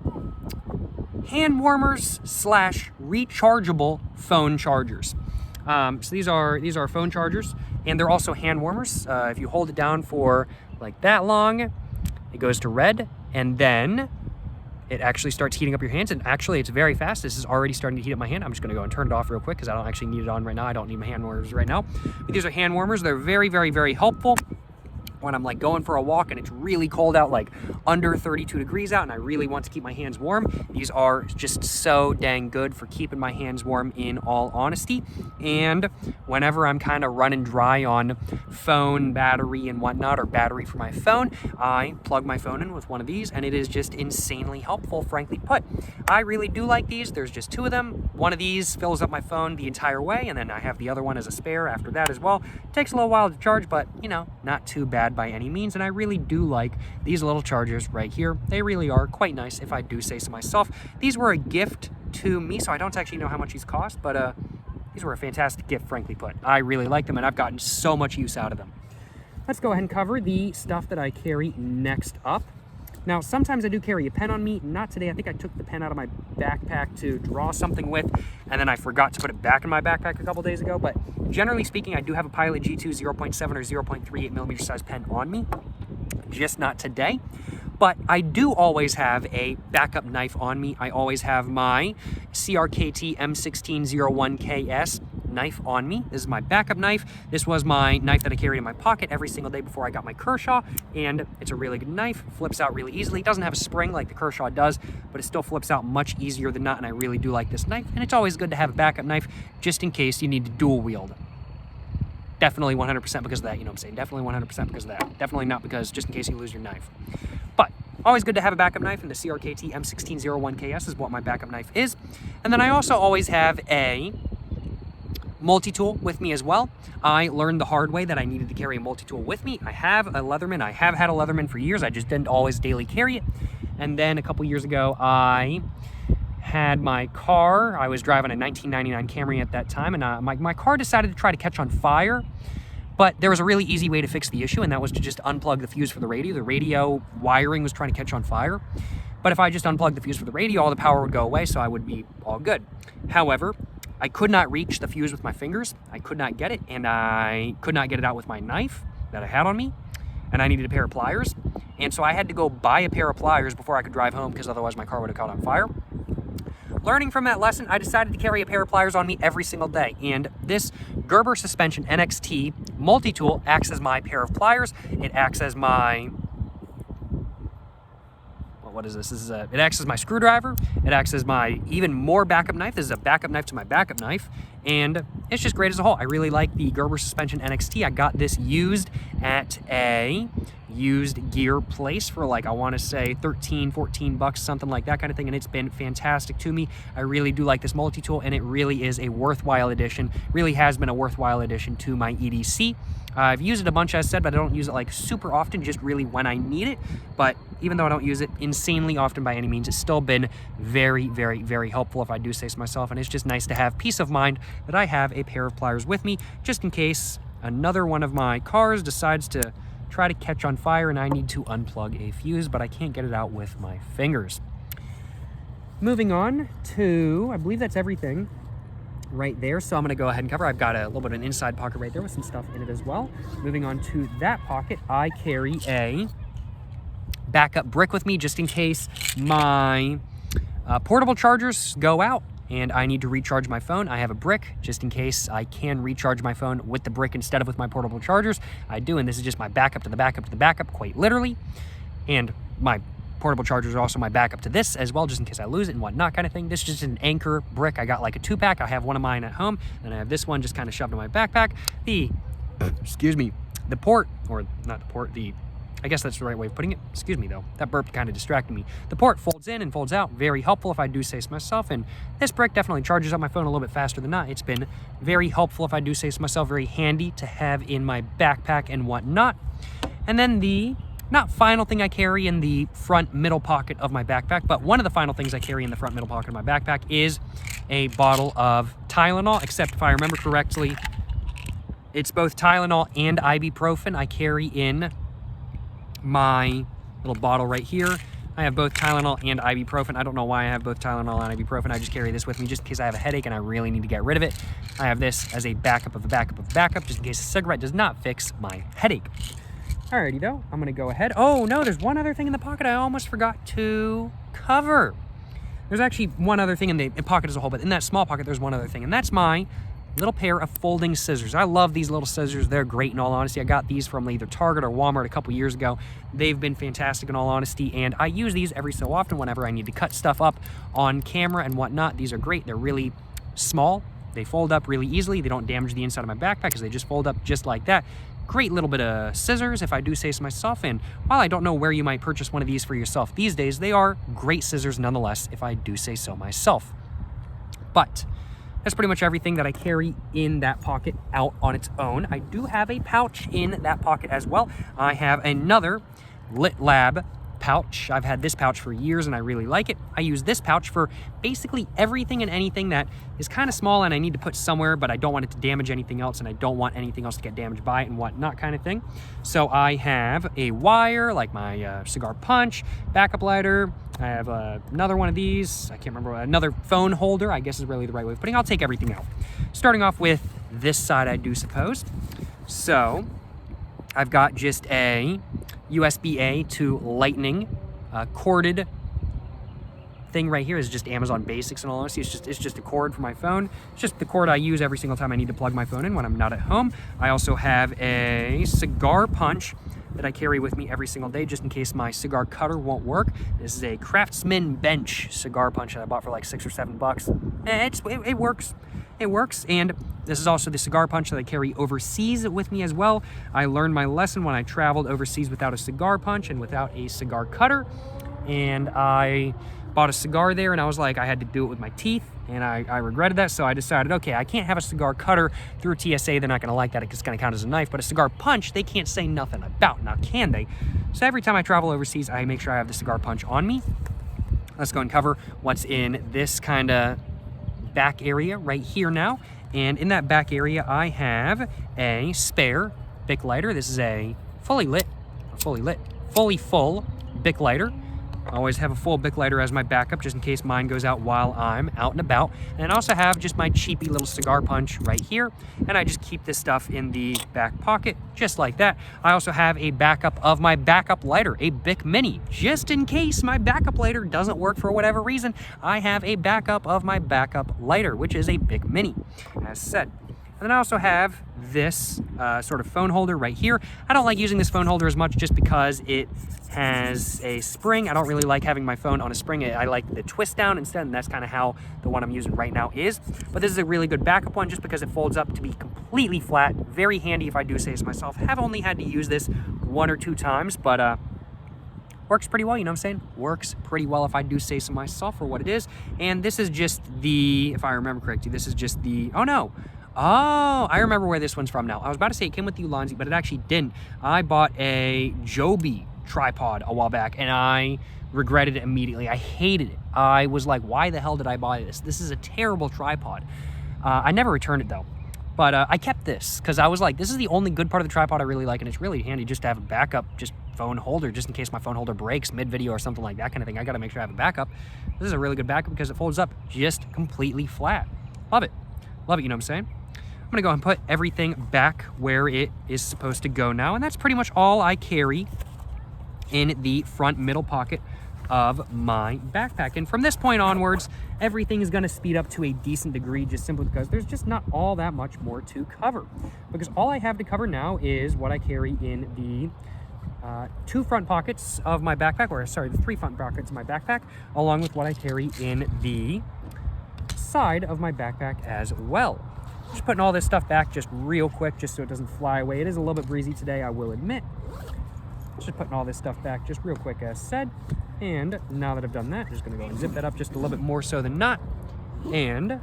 B: hand warmers / rechargeable phone chargers. So these are phone chargers, and they're also hand warmers. If you hold it down for like that long, it goes to red, and then it actually starts heating up your hands. And actually, it's very fast. This is already starting to heat up my hand. I'm just going to go and turn it off real quick because I don't actually need it on right now. I don't need my hand warmers right now. But these are hand warmers. They're very, very, very helpful when I'm like going for a walk and it's really cold out, like under 32 degrees out, and I really want to keep my hands warm. These are just so dang good for keeping my hands warm, in all honesty. And whenever I'm kind of running dry on phone battery and whatnot, or battery for my phone, I plug my phone in with one of these, and it is just insanely helpful, frankly put. I really do like these. There's just 2 of them. One of these fills up my phone the entire way, and then I have the other one as a spare after that as well. It takes a little while to charge, but you know, not too bad by any means. And I really do like these little chargers right here. They really are quite nice, if I do say so myself. These were a gift to me, so I don't actually know how much these cost, but these were a fantastic gift, frankly put. I really like them, and I've gotten so much use out of them. Let's go ahead and cover the stuff that I carry next up. Now, sometimes I do carry a pen on me. Not today. I think I took the pen out of my backpack to draw something with, and then I forgot to put it back in my backpack a couple days ago. But generally speaking, I do have a Pilot G2 0.7 or 0.38 millimeter size pen on me, just not today. But I do always have a backup knife on me. I always have my CRKT M1601KS knife on me. This is my backup knife. This was my knife that I carried in my pocket every single day before I got my Kershaw, and it's a really good knife. Flips out really easily. It doesn't have a spring like the Kershaw does, but it still flips out much easier than not, and I really do like this knife. And it's always good to have a backup knife just in case you need to dual wield. Definitely 100% because of that, you know what I'm saying? Definitely 100% because of that. Definitely not because just in case you lose your knife. But always good to have a backup knife, and the CRKT M1601KS is what my backup knife is. And then I also always have a multi-tool with me as well. I learned the hard way that I needed to carry a multi-tool with me. I have a Leatherman. I have had a Leatherman for years. I just didn't always daily carry it. And then a couple years ago, I had my car. I was driving a 1999 Camry at that time, and my car decided to try to catch on fire. But there was a really easy way to fix the issue, and that was to just unplug the fuse for the radio. The radio wiring was trying to catch on fire. But if I just unplugged the fuse for the radio, all the power would go away, so I would be all good. However, I could not reach the fuse with my fingers. I could not get it, and I could not get it out with my knife that I had on me, and I needed a pair of pliers. And so I had to go buy a pair of pliers before I could drive home, because otherwise my car would have caught on fire. Learning from that lesson, I decided to carry a pair of pliers on me every single day, and this Gerber Suspension NXT multi-tool acts as my pair of pliers. It acts as my... what is this? It acts as my screwdriver. It acts as my even more backup knife. This is a backup knife to my backup knife, and it's just great as a whole. I really like the Gerber Suspension NXT. I got this used at a used gear place for like, I want to say 13, 14 bucks, something like that kind of thing, and it's been fantastic to me. I really do like this multi-tool, and it really is a worthwhile addition. Really has been a worthwhile addition to my EDC. I've used it a bunch, as I said, but I don't use it like super often, just really when I need it. But even though I don't use it insanely often by any means, it's still been very, very, very helpful, if I do say so myself. And it's just nice to have peace of mind that I have a pair of pliers with me, just in case another one of my cars decides to try to catch on fire and I need to unplug a fuse, but I can't get it out with my fingers. Moving on to, I believe that's everything right there, so I'm going to go ahead and cover. I've got a little bit of an inside pocket right there with some stuff in it as well. Moving on to that pocket, I carry a backup brick with me just in case my portable chargers go out. and I need to recharge my phone, I have a brick, just in case I can recharge my phone with the brick instead of with my portable chargers. I do, and this is just my backup to the backup to the backup, quite literally. And my portable chargers are also my backup to this as well, just in case I lose it and whatnot kind of thing. This is just an Anchor brick. I got like a 2-pack. I have one of mine at home, and I have this one just kind of shoved in my backpack. Excuse me, the port, or not the port, I guess that's the right way of putting it. Excuse me though, that burp kind of distracted me. The port folds in and folds out, very helpful if I do say so myself, and this brick definitely charges up my phone a little bit faster than not. It's been very helpful if I do say so myself, very handy to have in my backpack and whatnot. And then the not final thing I carry in the front middle pocket of my backpack, but one of the final things I carry in the front middle pocket of my backpack is a bottle of Tylenol, except if I remember correctly, it's both Tylenol and ibuprofen I carry in my little bottle right here. I have both Tylenol and ibuprofen. I don't know why I have both Tylenol and ibuprofen. I just carry this with me just in case I have a headache and I really need to get rid of it. I have this as a backup of a backup of a backup, just in case a cigarette does not fix my headache. Alrighty though, I'm gonna go ahead. Oh no, there's one other thing in the pocket I almost forgot to cover. There's actually one other thing in the pocket as a whole, but in that small pocket, there's one other thing, and that's my little pair of folding scissors. I love these little scissors. They're great in all honesty. I got these from either Target or Walmart a couple years ago. They've been fantastic in all honesty, and I use these every so often whenever I need to cut stuff up on camera and whatnot. These are great. They're really small. They fold up really easily. They don't damage the inside of my backpack because they just fold up just like that. Great little bit of scissors, if I do say so myself, and while I don't know where you might purchase one of these for yourself these days, they are great scissors nonetheless, if I do say so myself. But that's pretty much everything that I carry in that pocket out on its own. I do have a pouch in that pocket as well. I have another Lit Lab pouch. I've had this pouch for years and I really like it. I use this pouch for basically everything and anything that is kind of small and I need to put somewhere, but I don't want it to damage anything else and I don't want anything else to get damaged by it and whatnot kind of thing. So I have a wire, like my cigar punch, backup lighter. I have another one of these. I can't remember, another phone holder, I guess is really the right way of putting it. I'll take everything out. Starting off with this side, I do suppose. So I've got just a USB-A to Lightning corded thing right here. Is just Amazon Basics in all honesty. It's just a cord for my phone. It's just the cord I use every single time I need to plug my phone in when I'm not at home. I also have a cigar punch that I carry with me every single day just in case my cigar cutter won't work. This is a Craftsman Bench cigar punch that I bought for like $6 or $7. It works. It works, and this is also the cigar punch that I carry overseas with me as well. I learned my lesson when I traveled overseas without a cigar punch and without a cigar cutter, and I bought a cigar there, and I was like, I had to do it with my teeth, and I regretted that, so I decided, okay, I can't have a cigar cutter through TSA. They're not going to like that. It's going to count as a knife, but a cigar punch, they can't say nothing about. Now, can they? So every time I travel overseas, I make sure I have the cigar punch on me. Let's go and cover what's in this kind of back area right here now. And in that back area, I have a spare Bic lighter. This is a fully full Bic lighter. I always have a full Bic lighter as my backup just in case mine goes out while I'm out and about. And I also have just my cheapy little cigar punch right here. And I just keep this stuff in the back pocket just like that. I also have a backup of my backup lighter, a Bic Mini. Just in case my backup lighter doesn't work for whatever reason, I have a backup of my backup lighter, which is a Bic Mini, as said. And then I also have this sort of phone holder right here. I don't like using this phone holder as much just because it has a spring. I don't really like having my phone on a spring. I like the twist down instead, and that's kind of how the one I'm using right now is. But this is a really good backup one just because it folds up to be completely flat. Very handy if I do say so myself. Have only had to use this 1 or 2 times, but works pretty well, you know what I'm saying? Works pretty well if I do say so myself for what it is. And this is just the, if I remember correctly, this is just the, oh no. Oh, I remember where this one's from now. I was about to say it came with the Ulanzi, but it actually didn't. I bought a Joby tripod a while back, and I regretted it immediately. I hated it. I was like, why the hell did I buy this? This is a terrible tripod. I never returned it, though. But I kept this, because I was like, this is the only good part of the tripod I really like, and it's really handy just to have a backup, just phone holder, just in case my phone holder breaks mid-video or something like that kind of thing. I got to make sure I have a backup. This is a really good backup because it folds up just completely flat. Love it. Love it, you know what I'm saying? I'm gonna go and put everything back where it is supposed to go now, and that's pretty much all I carry in the front middle pocket of my backpack. And from this point onwards, everything is going to speed up to a decent degree, just simply because there's just not all that much more to cover. Because all I have to cover now is what I carry in the two front pockets of my backpack, or sorry, the three front pockets of my backpack, along with what I carry in the side of my backpack as well. Just putting all this stuff back just real quick, just so it doesn't fly away. It is a little bit breezy today, I will admit. Just putting all this stuff back just real quick as said. And now that I've done that, I'm just gonna go and zip that up just a little bit more so than not. And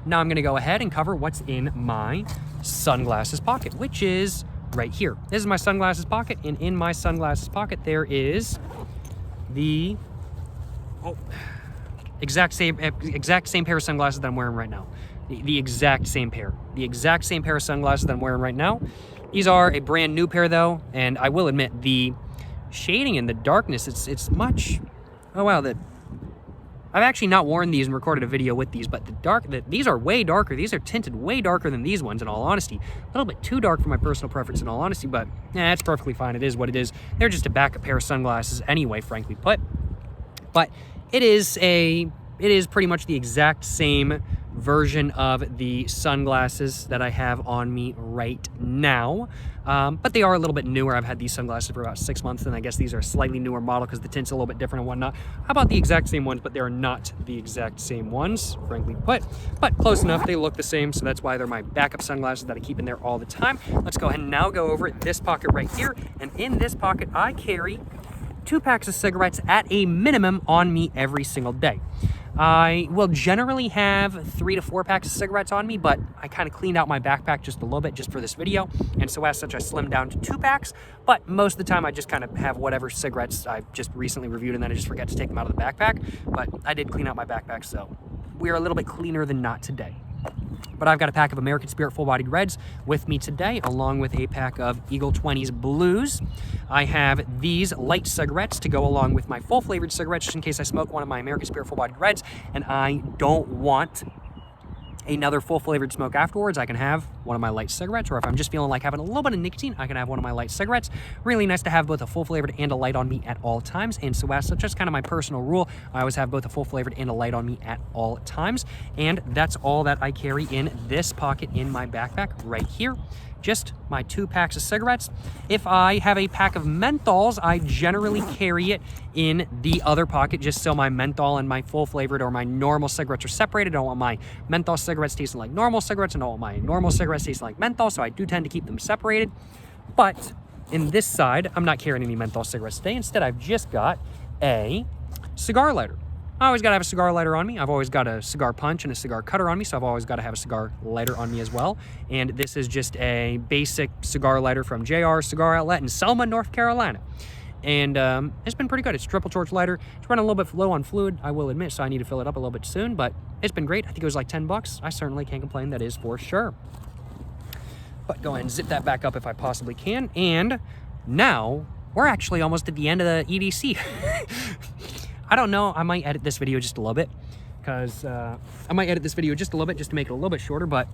B: now I'm gonna go ahead and cover what's in my sunglasses pocket, which is right here. This is my sunglasses pocket, and in my sunglasses pocket there is the exact same pair of sunglasses that I'm wearing right now. The exact same pair. The exact same pair of sunglasses that I'm wearing right now. These are a brand new pair though, and I will admit the shading and the darkness, it's much, oh wow, I've actually not worn these and recorded a video with these, but these are way darker. These are tinted way darker than these ones in all honesty. A little bit too dark for my personal preference in all honesty, but it's perfectly fine. It is what it is. They're just a backup pair of sunglasses anyway, frankly put. But it is pretty much the exact same version of the sunglasses that I have on me right now, but they are a little bit newer. I've had these sunglasses for about 6 months, and I guess these are a slightly newer model because the tint's a little bit different and whatnot. How about the exact same ones, but they're not the exact same ones, frankly put, but close enough. They look the same, so that's why they're my backup sunglasses that I keep in there all the time. Let's go ahead and now go over this pocket right here, and in this pocket I carry 2 packs of cigarettes at a minimum on me every single day. I will generally have 3 to 4 packs of cigarettes on me, but I kind of cleaned out my backpack just a little bit just for this video, and so as such I slimmed down to 2 packs, but most of the time I just kind of have whatever cigarettes I've just recently reviewed, and then I just forget to take them out of the backpack. But I did clean out my backpack, so we're a little bit cleaner than not today. But I've got a pack of American Spirit full-bodied reds with me today, along with a pack of Eagle 20s blues. I have these light cigarettes to go along with my full-flavored cigarettes, just in case I smoke one of my American Spirit full-bodied reds and I don't want another full-flavored smoke afterwards. I can have one of my light cigarettes, or if I'm just feeling like having a little bit of nicotine, I can have one of my light cigarettes. Really nice to have both a full-flavored and a light on me at all times, and so as such, that's kind of my personal rule. I always have both a full-flavored and a light on me at all times, and that's all that I carry in this pocket in my backpack right here. Just my 2 packs of cigarettes. If I have a pack of menthols, I generally carry it in the other pocket, just so my menthol and my full flavored or my normal cigarettes are separated. I don't want my menthol cigarettes tasting like normal cigarettes, and I don't want my normal cigarettes tasting like menthol, so I do tend to keep them separated. But in this side, I'm not carrying any menthol cigarettes today. Instead, I've just got a cigar lighter. I always got to have a cigar lighter on me. I've always got a cigar punch and a cigar cutter on me, so I've always got to have a cigar lighter on me as well. And this is just a basic cigar lighter from JR Cigar Outlet in Selma, North Carolina. And it's been pretty good. It's a triple torch lighter. It's running a little bit low on fluid, I will admit, so I need to fill it up a little bit soon, but it's been great. I think it was like 10 bucks. I certainly can't complain, that is for sure. But go ahead and zip that back up if I possibly can. And now we're actually almost at the end of the EDC. I don't know, I might edit this video just a little bit, because I might edit this video just a little bit just to make it a little bit shorter, but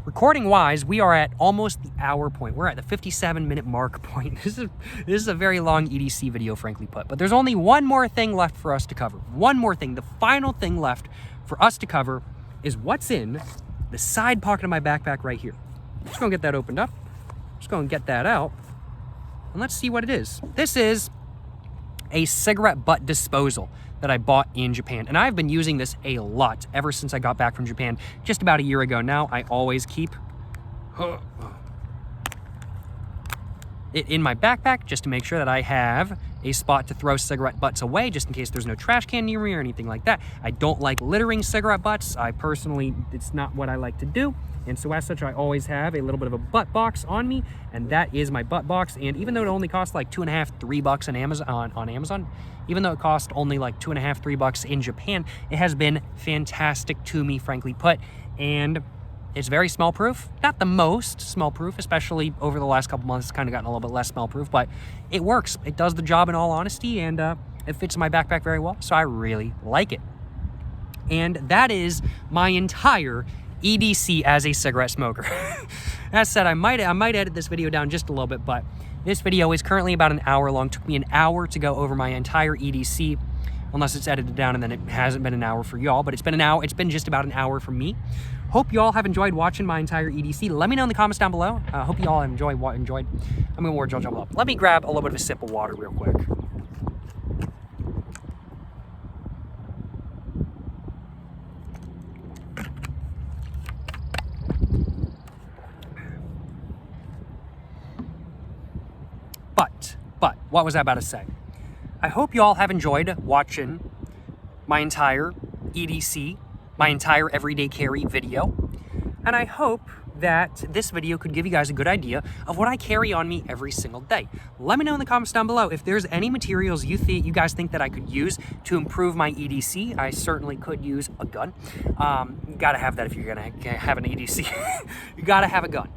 B: recording wise, we are at almost the hour point. We're at the 57-minute mark point. This is a very long EDC video, frankly put, but there's only one more thing left for us to cover. One more thing. The final thing left for us to cover is what's in the side pocket of my backpack right here. Just gonna get that opened up. Just gonna get that out, and let's see what it is. This is a cigarette butt disposal that I bought in Japan, and I've been using this a lot ever since I got back from Japan just about a year ago now. I always keep it in my backpack just to make sure that I have a spot to throw cigarette butts away, just in case there's no trash can near me or anything like that. I don't like littering cigarette butts. I personally, it's not what I like to do. And so as such, I always have a little bit of a butt box on me, and that is my butt box. And even though it only costs like $2.50, $3 on Amazon, even though it cost only like $2.50, $3 in Japan, it has been fantastic to me, frankly put. And it's very smell proof. Not the most smell proof, especially over the last couple months. It's kind of gotten a little bit less smell proof, but it works. It does the job in all honesty, and it fits in my backpack very well, so I really like it. And that is my entire EDC as a cigarette smoker. As said, I might edit this video down just a little bit, but This video is currently about an hour long. Took me an hour to go over my entire EDC, unless it's edited down and then it hasn't been an hour for y'all, but it's been an hour. It's been just about an hour for me. Hope y'all have enjoyed watching my entire EDC. Let me know in the comments down below. Hope y'all enjoyed. I'm gonna word y'all jump up. Let me grab a little bit of a sip of water real quick. But what was I about to say? I hope y'all have enjoyed watching my entire EDC, my entire everyday carry video. And I hope that this video could give you guys a good idea of what I carry on me every single day. Let me know in the comments down below if there's any materials you guys think that I could use to improve my EDC. I certainly could use a gun. You gotta have that if you're gonna have an EDC. You gotta have a gun.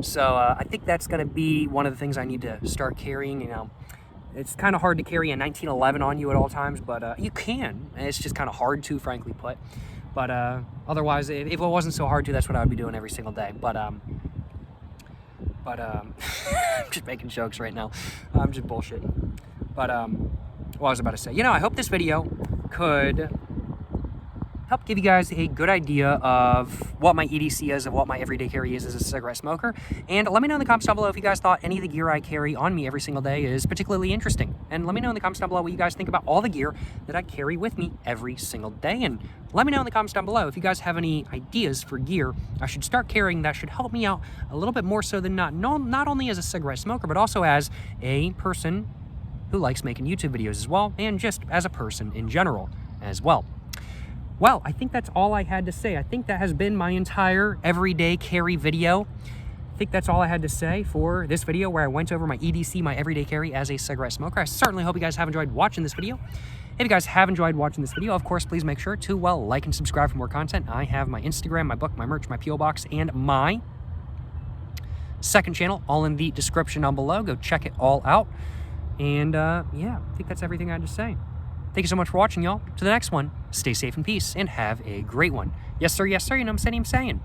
B: So I think that's gonna be one of the things I need to start carrying. You know, it's kind of hard to carry a 1911 on you at all times, but you can. It's just kind of hard to, frankly put. But otherwise, if it wasn't so hard to, that's what I would be doing every single day. But I'm just making jokes right now. I'm just bullshitting. But what I was about to say, you know, I hope this video could help give you guys a good idea of what my EDC is, of what my everyday carry is as a cigarette smoker. And let me know in the comments down below if you guys thought any of the gear I carry on me every single day is particularly interesting. And let me know in the comments down below what you guys think about all the gear that I carry with me every single day. And let me know in the comments down below if you guys have any ideas for gear I should start carrying that should help me out a little bit more so than not only as a cigarette smoker, but also as a person who likes making YouTube videos as well, and just as a person in general as well. Well, I think that's all I had to say. I think that has been my entire everyday carry video. I think that's all I had to say for this video where I went over my EDC, my everyday carry as a cigarette smoker. I certainly hope you guys have enjoyed watching this video. If you guys have enjoyed watching this video, of course, please make sure to, well, like and subscribe for more content. I have my Instagram, my book, my merch, my P.O. Box, and my second channel all in the description down below. Go check it all out. And yeah, I think that's everything I had to say. Thank you so much for watching, y'all. To the next one, stay safe in peace and have a great one. Yes, sir, you know what I'm saying?